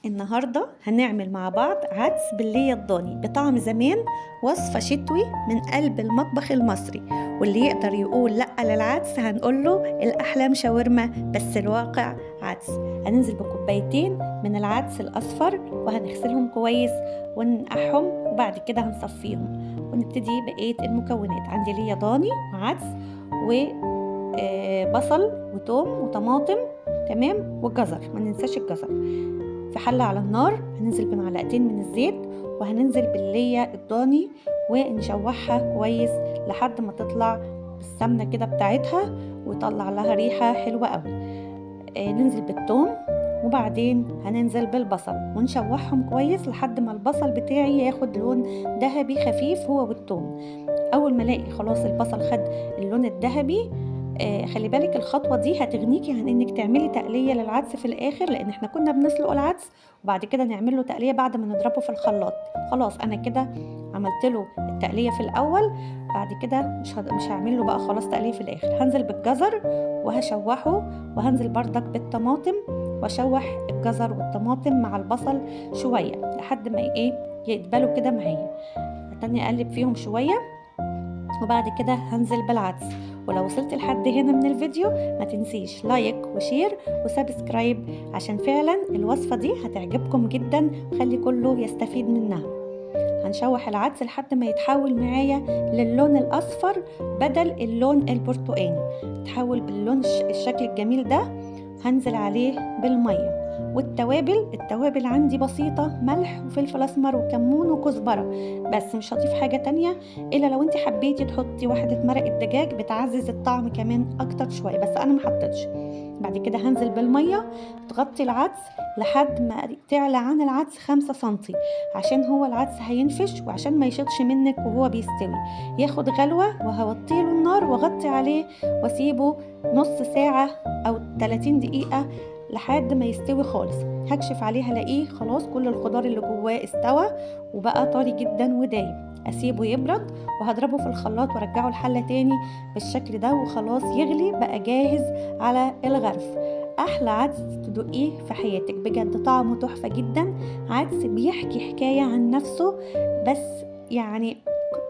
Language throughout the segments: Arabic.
النهاردة هنعمل مع بعض عدس باللية الضاني بطعم زمان، وصفة شتوي من قلب المطبخ المصري. واللي يقدر يقول لأ للعدس هنقوله الأحلام شاورما، بس الواقع عدس. هننزل بكوبايتين من العدس الأصفر وهنغسلهم كويس وننقعهم، وبعد كده هنصفيهم ونبتدي بقية المكونات. عندي ليا ضاني وعدس وبصل وتوم وطماطم، تمام، وجزر، ما ننساش الجزر. في حلة على النار هننزل بمعلقتين من الزيت، وهننزل باللية الضاني ونشوحها كويس لحد ما تطلع السمنة كده بتاعتها ويطلع لها ريحة حلوة قوي. ننزل بالثوم، وبعدين هننزل بالبصل ونشوحهم كويس لحد ما البصل بتاعي ياخد لون ذهبي خفيف هو والثوم. اول ما الاقي خلاص البصل خد اللون الذهبي، خلي بالك الخطوة دي هتغنيكي عن انك تعملي تقلية للعدس في الاخر، لان احنا كنا بنسلق العدس وبعد كده نعمل له تقلية بعد ما نضربه في الخلاط. خلاص انا كده عملت له التقلية في الاول، بعد كده مش هعمل له بقى خلاص تقلية في الاخر. هنزل بالجزر وهشوحه، وهنزل بردك بالطماطم واشوح الجزر والطماطم مع البصل شوية لحد ما يتبلوا كده معايا. هتاني اقلب فيهم شوية، وبعد كده هنزل بالعدس. ولو وصلت لحد هنا من الفيديو ما تنسيش لايك وشير وسبسكرايب، عشان فعلا الوصفة دي هتعجبكم جدا وخلي كله يستفيد منها. هنشوح العدس لحد ما يتحول معايا للون الأصفر بدل اللون البرتقاني، تحول باللون الشكل الجميل ده. هنزل عليه بالمية التوابل عندي بسيطة، ملح وفلفل اسمر وكمون وكزبرة بس، مش هضيف حاجة تانية الا لو انت حبيتي تحطي واحدة مرق الدجاج بتعزز الطعم كمان اكتر شوية، بس انا محطتش. بعد كده هنزل بالمية تغطي العدس لحد ما تعلى عن العدس 5 سنتي، عشان هو العدس هينفش وعشان ما يشطش منك وهو بيستوي. ياخد غلوة وهوطيله النار واغطي عليه واسيبه نص ساعة او 30 دقيقة لحد ما يستوي خالص. هكشف عليه هلاقيه خلاص كل الخضار اللي جواه استوى وبقى طري جدا ودايب. اسيبه يبرد وهضربه في الخلاط وارجعه الحله تاني بالشكل ده، وخلاص يغلي بقى جاهز على الغرف. احلى عدس تدوقيه في حياتك بجد، طعمه تحفه جدا. عدس بيحكي حكايه عن نفسه، بس يعني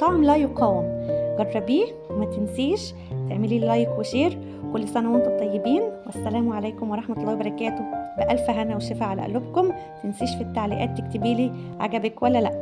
طعم لا يقاوم. جربيه وما تنسيش تعملي لايك وشير. كل سنة وانتم طيبين، والسلام عليكم ورحمة الله وبركاته. بألف هنا وشفا على قلوبكم. تنسيش في التعليقات تكتبيلي عجبك ولا لأ.